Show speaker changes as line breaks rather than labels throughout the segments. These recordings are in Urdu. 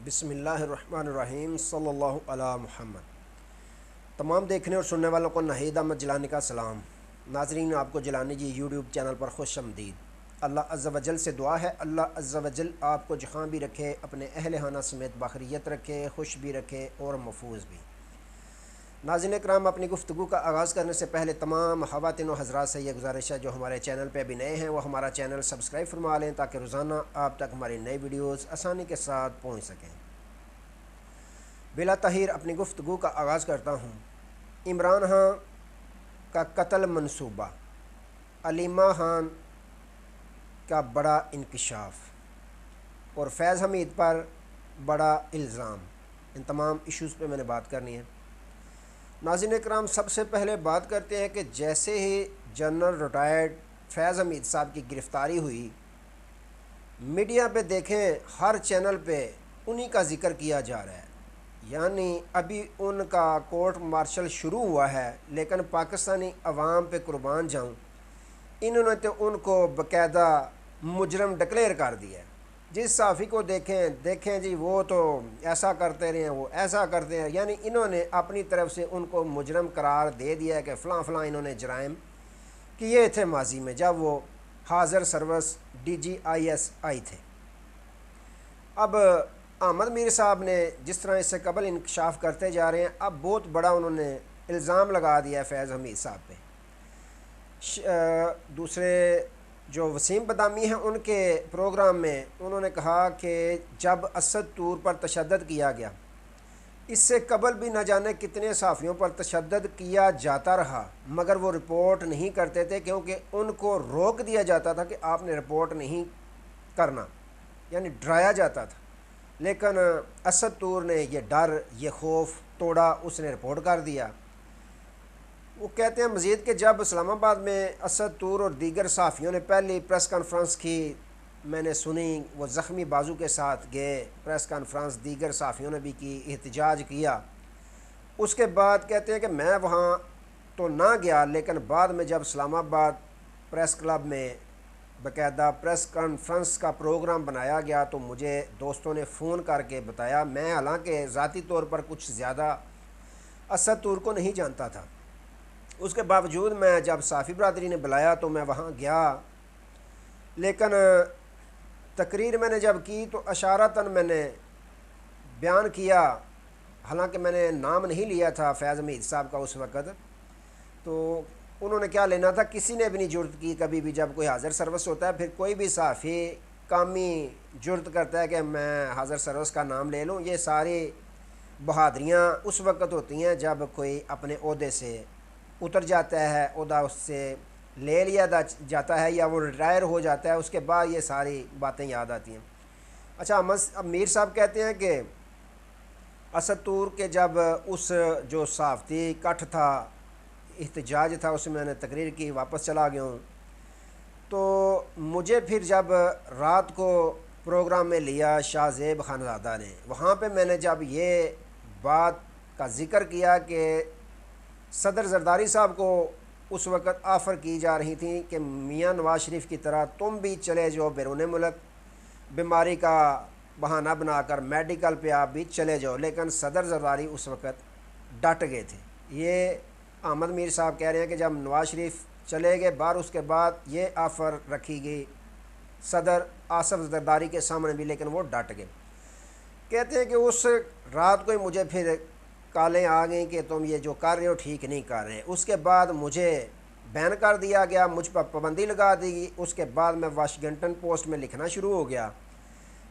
بسم اللہ الرحمن الرحیم صلی اللہ علی محمد۔ تمام دیکھنے اور سننے والوں کو ناہید احمد جیلانی کا سلام۔ ناظرین، آپ کو جیلانی جی یوٹیوب چینل پر خوش آمدید۔ اللہ عز و جل سے دعا ہے اللہ عز و جل آپ کو جہاں بھی رکھے، اپنے اہل خانہ سمیت باخریت رکھے، خوش بھی رکھے اور محفوظ بھی۔ ناظرین کرام، اپنی گفتگو کا آغاز کرنے سے پہلے تمام خواتین و حضرات سے یہ گزارش ہے جو ہمارے چینل پہ ابھی نئے ہیں وہ ہمارا چینل سبسکرائب فرما لیں تاکہ روزانہ آپ تک ہماری نئی ویڈیوز آسانی کے ساتھ پہنچ سکیں۔ بلا تاخیر اپنی گفتگو کا آغاز کرتا ہوں۔ عمران خان کا قتل منصوبہ، علیمہ خان کا بڑا انکشاف اور فیض حمید پر بڑا الزام، ان تمام ایشوز پہ میں نے بات کرنی ہے۔ ناظرین کرام، سب سے پہلے بات کرتے ہیں کہ جیسے ہی جنرل ریٹائرڈ فیض حمید صاحب کی گرفتاری ہوئی، میڈیا پہ دیکھیں ہر چینل پہ انہی کا ذکر کیا جا رہا ہے، یعنی ابھی ان کا کورٹ مارشل شروع ہوا ہے لیکن پاکستانی عوام پہ قربان جاؤں، انہوں نے تو ان کو باقاعدہ مجرم ڈکلیئر کر دیا ہے۔ جس صحافی کو دیکھیں جی وہ تو ایسا کرتے رہے ہیں، وہ ایسا کرتے ہیں، یعنی انہوں نے اپنی طرف سے ان کو مجرم قرار دے دیا ہے کہ فلاں فلاں انہوں نے جرائم کیے تھے ماضی میں جب وہ حاضر سروس DGIS تھے۔ اب احمد میر صاحب نے جس طرح اس سے قبل انکشاف کرتے جا رہے ہیں، اب بہت بڑا انہوں نے الزام لگا دیا ہے فیض حمید صاحب پہ۔ دوسرے جو وسیم بدامی ہیں ان کے پروگرام میں انہوں نے کہا کہ جب اسد طور پر تشدد کیا گیا، اس سے قبل بھی نہ جانے کتنے صحافیوں پر تشدد کیا جاتا رہا مگر وہ رپورٹ نہیں کرتے تھے کیونکہ ان کو روک دیا جاتا تھا کہ آپ نے رپورٹ نہیں کرنا، یعنی ڈرایا جاتا تھا۔ لیکن اسد طور نے یہ ڈر، یہ خوف توڑا، اس نے رپورٹ کر دیا۔ وہ کہتے ہیں مزید کہ جب اسلام آباد میں اسد طور اور دیگر صحافیوں نے پہلی پریس کانفرنس کی، میں نے سنی، وہ زخمی بازو کے ساتھ گئے پریس کانفرنس، دیگر صحافیوں نے بھی کی، احتجاج کیا۔ اس کے بعد کہتے ہیں کہ میں وہاں تو نہ گیا لیکن بعد میں جب اسلام آباد پریس کلب میں باقاعدہ پریس کانفرنس کا پروگرام بنایا گیا تو مجھے دوستوں نے فون کر کے بتایا، میں حالانکہ ذاتی طور پر کچھ زیادہ اسد طور کو نہیں جانتا تھا، اس کے باوجود میں جب صحافی برادری نے بلایا تو میں وہاں گیا، لیکن تقریر میں نے جب کی تو اشارتاً میں نے بیان کیا، حالانکہ میں نے نام نہیں لیا تھا فیض حمید صاحب کا اس وقت، تو انہوں نے کیا لینا تھا، کسی نے بھی نہیں جرت کی کبھی بھی۔ جب کوئی حاضر سروس ہوتا ہے پھر کوئی بھی صحافی کامی جرت کرتا ہے کہ میں حاضر سروس کا نام لے لوں، یہ ساری بہادریاں اس وقت ہوتی ہیں جب کوئی اپنے عہدے سے اتر جاتا ہے، عہدہ اس سے لے لیا جاتا ہے یا وہ ریٹائر ہو جاتا ہے، اس کے بعد یہ ساری باتیں یاد آتی ہیں۔ اچھا، اب میر صاحب کہتے ہیں کہ اسد طور کے جب اس جو صحافتی کٹھ تھا، احتجاج تھا، اس میں میں نے تقریر کی، واپس چلا گیا ہوں، تو مجھے پھر جب رات کو پروگرام میں لیا شاہ زیب خانزادہ نے، وہاں پہ میں نے جب یہ بات کا ذکر کیا کہ صدر زرداری صاحب کو اس وقت آفر کی جا رہی تھی کہ میاں نواز شریف کی طرح تم بھی چلے جاؤ بیرون ملک، بیماری کا بہانہ بنا کر میڈیکل پہ آپ بھی چلے جاؤ، لیکن صدر زرداری اس وقت ڈٹ گئے تھے۔ یہ احمد میر صاحب کہہ رہے ہیں کہ جب نواز شریف چلے گئے باہر، اس کے بعد یہ آفر رکھی گئی صدر آصف زرداری کے سامنے بھی، لیکن وہ ڈٹ گئے۔ کہتے ہیں کہ اس رات کو ہی مجھے پھر کالیں آ گئیں کہ تم یہ جو کر رہے ہو ٹھیک نہیں کر رہے، اس کے بعد مجھے بین کر دیا گیا، مجھ پر پابندی لگا دی گئی، اس کے بعد میں واشنگٹن پوسٹ میں لکھنا شروع ہو گیا،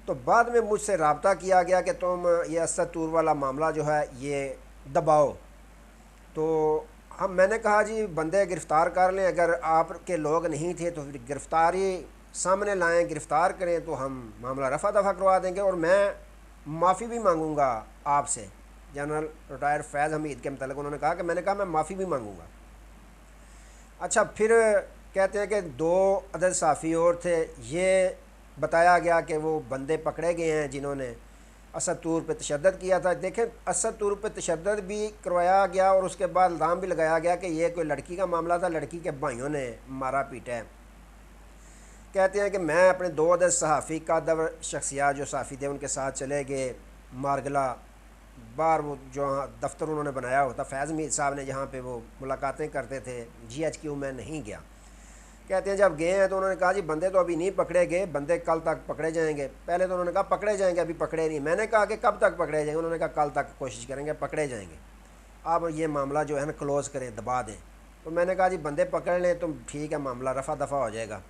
تو بعد میں مجھ سے رابطہ کیا گیا کہ تم یہ اسد طور والا معاملہ جو ہے یہ دباؤ، تو میں نے کہا جی بندے گرفتار کر لیں، اگر آپ کے لوگ نہیں تھے تو پھر گرفتاری سامنے لائیں، گرفتار کریں تو ہم معاملہ رفع دفع کروا دیں گے، اور میں معافی بھی مانگوں گا آپ سے۔ جنرل ریٹائر فیض حمید کے متعلق انہوں نے کہا کہ میں نے کہا میں معافی بھی مانگوں گا۔ اچھا، پھر کہتے ہیں کہ 2 عدد صحافی اور تھے، یہ بتایا گیا کہ وہ بندے پکڑے گئے ہیں جنہوں نے اسد طور پہ تشدد کیا تھا۔ دیکھیں، اسد طور پہ تشدد بھی کروایا گیا اور اس کے بعد الزام بھی لگایا گیا کہ یہ کوئی لڑکی کا معاملہ تھا، لڑکی کے بھائیوں نے مارا پیٹا ہے۔ کہتے ہیں کہ میں اپنے 2 عدد صحافی قادر شخصیات جو صحافی تھے ان کے ساتھ چلے گئے، مارگلا بار وہ جو دفتر انہوں نے بنایا ہوتا فیض میر صاحب نے جہاں پہ وہ ملاقاتیں کرتے تھے جی ایچ کیو میں نہیں گیا. کہتے ہیں جب گئے ہیں تو انہوں نے کہا جی بندے تو ابھی نہیں پکڑے گئے, بندے کل تک پکڑے جائیں گے. پہلے تو انہوں نے کہا پکڑے جائیں گے, ابھی پکڑے نہیں. میں نے کہا کہ کب تک پکڑے جائیں گے؟ انہوں نے کہا کل تک کوشش کریں گے, پکڑے جائیں گے. آپ یہ معاملہ جو ہے نا کلوز کریں, دبا دیں. تو میں نے کہا جی بندے پکڑ لیں تو ٹھیک ہے, معاملہ رفع دفع ہو جائے گا.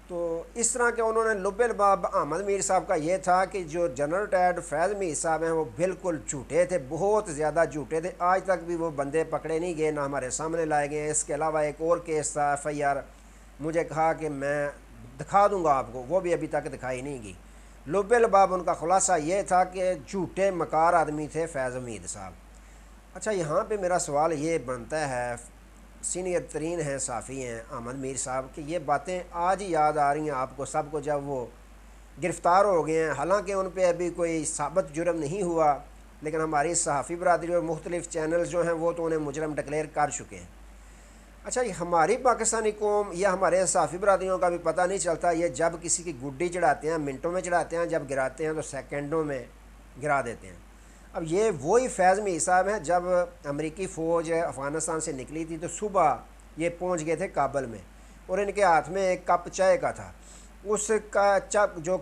تو اس طرح کے انہوں نے لب الباب احمد میر صاحب کا یہ تھا کہ جو جنرل ریٹائرڈ فیض میر صاحب ہیں وہ بالکل جھوٹے تھے, بہت زیادہ جھوٹے تھے. آج تک بھی وہ بندے پکڑے نہیں گئے, نہ ہمارے سامنے لائے گئے. اس کے علاوہ ایک اور کیس تھا ایف آئی آر, مجھے کہا کہ میں دکھا دوں گا آپ کو, وہ بھی ابھی تک دکھائی نہیں گئی. لب الباب ان کا خلاصہ یہ تھا کہ جھوٹے مکار آدمی تھے فیض حمید صاحب. اچھا یہاں پہ میرا سوال یہ بنتا ہے, سینئر ترین ہیں صحافی ہیں احمد میر صاحب, کہ یہ باتیں آج ہی یاد آ رہی ہیں آپ کو سب کو جب وہ گرفتار ہو گئے ہیں, حالانکہ ان پہ ابھی کوئی ثابت جرم نہیں ہوا, لیکن ہماری صحافی برادری اور مختلف چینلز جو ہیں وہ تو انہیں مجرم ڈکلیئر کر چکے ہیں. اچھا یہ ہماری پاکستانی قوم یا ہمارے صحافی برادریوں کا بھی پتہ نہیں چلتا, یہ جب کسی کی گڈی چڑھاتے ہیں منٹوں میں چڑھاتے ہیں, جب گراتے ہیں تو سیکنڈوں میں گرا دیتے ہیں. اب یہ وہی فیض میر صاحب ہیں, جب امریکی فوج افغانستان سے نکلی تھی تو صبح یہ پہنچ گئے تھے کابل میں, اور ان کے ہاتھ میں ایک کپ چائے کا تھا. اس کا جو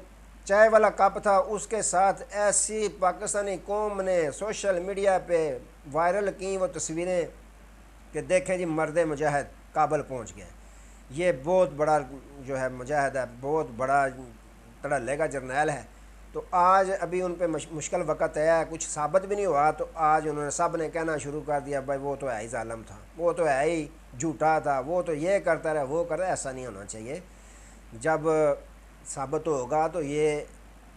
چائے والا کپ تھا اس کے ساتھ ایسی پاکستانی قوم نے سوشل میڈیا پہ وائرل کی وہ تصویریں کہ دیکھیں جی مرد مجاہد کابل پہنچ گئے. یہ بہت بڑا جو ہے مجاہد ہے, بہت بڑا تڑلے کا جرنیل ہے. تو آج ابھی ان پہ مشکل وقت ہے, کچھ ثابت بھی نہیں ہوا, تو آج انہوں نے سب نے کہنا شروع کر دیا بھائی وہ تو ہے ہی ظالم تھا, وہ تو ہے ہی جھوٹا تھا, وہ تو یہ کرتا رہا وہ کرتا. ایسا نہیں ہونا چاہیے. جب ثابت ہوگا تو یہ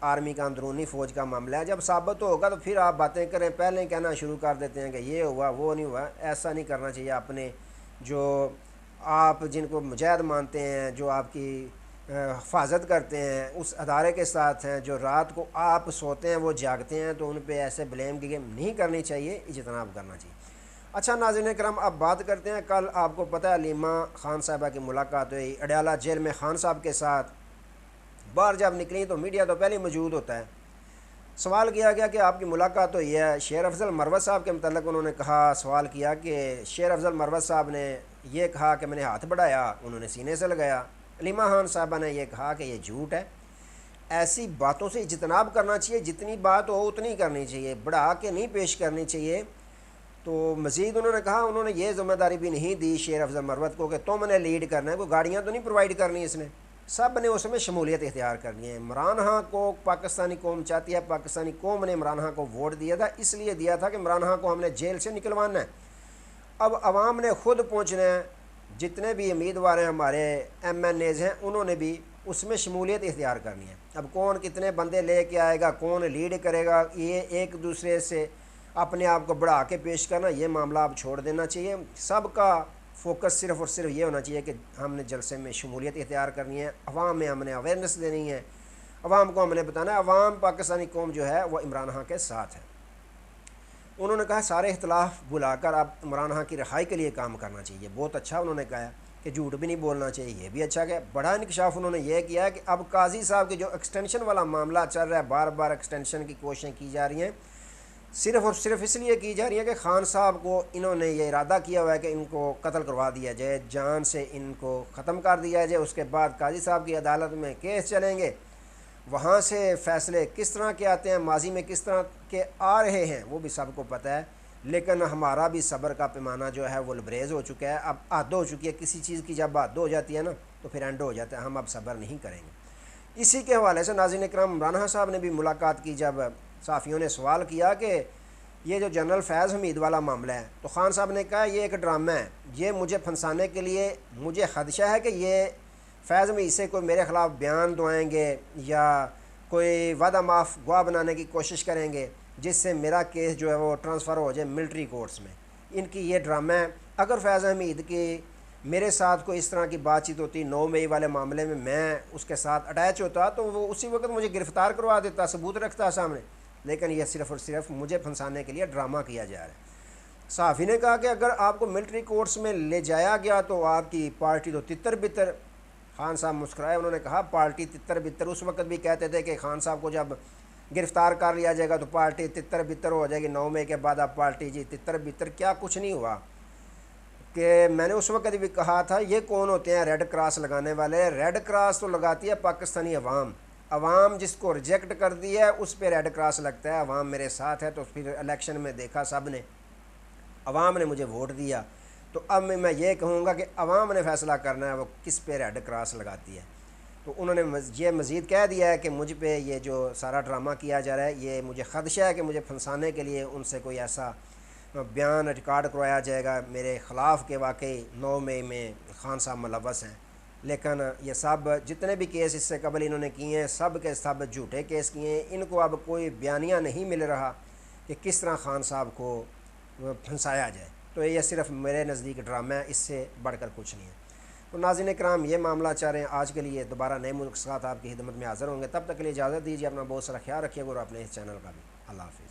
آرمی کا اندرونی فوج کا معاملہ ہے, جب ثابت ہوگا تو پھر آپ باتیں کریں, پہلے کہنا شروع کر دیتے ہیں کہ یہ ہوا وہ نہیں ہوا. ایسا نہیں کرنا چاہیے. اپنے جو آپ جن کو مجاہد مانتے ہیں, جو آپ کی حفاظت کرتے ہیں, اس ادارے کے ساتھ ہیں, جو رات کو آپ سوتے ہیں وہ جاگتے ہیں, تو ان پہ ایسے بلیم کی گیم نہیں کرنی چاہیے, اجتناب کرنا چاہیے. اچھا ناظرین کرام, اب بات کرتے ہیں, کل آپ کو پتہ ہے علیمہ خان صاحبہ کی ملاقات ہوئی اڈیالہ جیل میں خان صاحب کے ساتھ. باہر جب نکلی تو میڈیا تو پہلے موجود ہوتا ہے. سوال کیا گیا کہ آپ کی ملاقات ہوئی ہے, شیر افضل مروت صاحب کے متعلق انہوں نے کہا, سوال کیا کہ شیر افضل مروت صاحب نے یہ کہا کہ میں نے ہاتھ بڑھایا, انہوں نے سینے سے لگایا. علیمہ خان صاحبہ نے یہ کہا کہ یہ جھوٹ ہے. ایسی باتوں سے اجتناب کرنا چاہیے, جتنی بات ہو اتنی کرنی چاہیے, بڑھا کے نہیں پیش کرنی چاہیے. تو مزید انہوں نے کہا, انہوں نے یہ ذمہ داری بھی نہیں دی شیر افضل مروت کو کہ تم نے لیڈ کرنا ہے, کوئی گاڑیاں تو نہیں پرووائڈ کرنی اس نے, سب نے اس میں شمولیت اختیار کرنی ہے. عمران خان کو پاکستانی قوم چاہتی ہے, پاکستانی قوم نے عمران خان کو ووٹ دیا تھا, اس لیے دیا تھا کہ عمران خان کو ہم نے جیل سے نکلوانا ہے. اب عوام نے خود پہنچنا ہے, جتنے بھی امیدوار ہیں ہمارے ایم این ایز ہیں انہوں نے بھی اس میں شمولیت اختیار کرنی ہے. اب کون کتنے بندے لے کے آئے گا, کون لیڈ کرے گا, یہ ایک دوسرے سے اپنے آپ کو بڑھا کے پیش کرنا, یہ معاملہ اب چھوڑ دینا چاہیے. سب کا فوکس صرف اور صرف یہ ہونا چاہیے کہ ہم نے جلسے میں شمولیت اختیار کرنی ہے, عوام میں ہم نے اویئرنیس دینی ہے, عوام کو ہم نے بتانا ہے عوام پاکستانی قوم جو ہے وہ عمران خان کے ساتھ ہے. انہوں نے کہا سارے اختلاف بلا کر اب عمران خان کی رہائی کے لیے کام کرنا چاہیے. بہت اچھا انہوں نے کہا کہ جھوٹ بھی نہیں بولنا چاہیے, یہ بھی اچھا کہ بڑا انکشاف انہوں نے یہ کیا ہے کہ اب قاضی صاحب کے جو ایکسٹینشن والا معاملہ چل رہا ہے, بار بار ایکسٹینشن کی کوششیں کی جا رہی ہیں, صرف اور صرف اس لیے کی جا رہی ہے کہ خان صاحب کو انہوں نے یہ ارادہ کیا ہوا ہے کہ ان کو قتل کروا دیا جائے, جان سے ان کو ختم کر دیا جائے. اس کے بعد قاضی صاحب کی عدالت میں کیس چلیں گے, وہاں سے فیصلے کس طرح کے آتے ہیں, ماضی میں کس طرح کے آ رہے ہیں وہ بھی سب کو پتہ ہے. لیکن ہمارا بھی صبر کا پیمانہ جو ہے وہ لبریز ہو چکا ہے, اب حد ہو چکی ہے. کسی چیز کی جب حد ہو جاتی ہے نا تو پھر اینڈ ہو جاتا ہے, ہم اب صبر نہیں کریں گے. اسی کے حوالے سے ناظرین کرام, عمران خان صاحب نے بھی ملاقات کی. جب صحافیوں نے سوال کیا کہ یہ جو جنرل فیض حمید والا معاملہ ہے, تو خان صاحب نے کہا یہ ایک ڈرامہ ہے, یہ مجھے پھنسانے کے لیے مجھے خدشہ ہے کہ یہ فیض حمید سے کوئی میرے خلاف بیان دعائیں گے یا کوئی وعدہ معاف گواہ بنانے کی کوشش کریں گے, جس سے میرا کیس جو ہے وہ ٹرانسفر ہو جائے ملٹری کورٹس میں. ان کی یہ ڈرامہ ہے. اگر فیض حمید کی میرے ساتھ کوئی اس طرح کی بات چیت ہوتی 9 مئی والے معاملے میں اس کے ساتھ اٹیچ ہوتا, تو وہ اسی وقت مجھے گرفتار کروا دیتا, ثبوت رکھتا سامنے. لیکن یہ صرف اور صرف مجھے پھنسانے کے لیے ڈرامہ کیا جا رہا ہے. صحافی نے کہا کہ اگر آپ کو ملٹری کورٹس میں لے جایا گیا تو آپ کی پارٹی تو تتر بتر. خان صاحب مسکرائے, انہوں نے کہا پارٹی تتر بتر. اس وقت بھی کہتے تھے کہ خان صاحب کو جب گرفتار کر لیا جائے گا تو پارٹی تتر بتر ہو جائے گی، 9 مئی کے بعد اب پارٹی جی تتر بتر کیا، کچھ نہیں ہوا۔ کہ میں نے اس وقت بھی کہا تھا یہ کون ہوتے ہیں ریڈ کراس لگانے والے؟ ریڈ کراس تو لگاتی ہے پاکستانی عوام، عوام جس کو ریجیکٹ کر دی ہے اس پہ ریڈ کراس لگتا ہے۔ عوام میرے ساتھ ہے، تو پھر الیکشن میں دیکھا سب نے، عوام نے مجھے ووٹ دیا، تو اب میں یہ کہوں گا کہ عوام نے فیصلہ کرنا ہے وہ کس پہ ریڈ کراس لگاتی ہے۔ تو انہوں نے یہ مزید کہہ دیا ہے کہ مجھ پہ یہ جو سارا ڈرامہ کیا جا رہا ہے، یہ مجھے خدشہ ہے کہ مجھے پھنسانے کے لیے ان سے کوئی ایسا بیان ریکارڈ کروایا جائے گا میرے خلاف کہ واقعی 9 مئی میں خان صاحب ملوث ہیں۔ لیکن یہ سب جتنے بھی کیس اس سے قبل انہوں نے کیے ہیں سب کے سب جھوٹے کیس کیے ہیں۔ ان کو اب کوئی بیانیہ نہیں مل رہا کہ کس طرح خان صاحب کو پھنسایا جائے، تو یہ صرف میرے نزدیک ڈرامہ ہے، اس سے بڑھ کر کچھ نہیں ہے۔ تو ناظرین کرام یہ معاملہ چاہ رہے ہیں، آج کے لیے دوبارہ نئے ملک کے ساتھ آپ کی خدمت میں حاضر ہوں گے، تب تک کے لیے اجازت دیجیے، اپنا بہت سارا خیال رکھیے گا اور اپنے اس چینل کا بھی۔ اللہ حافظ۔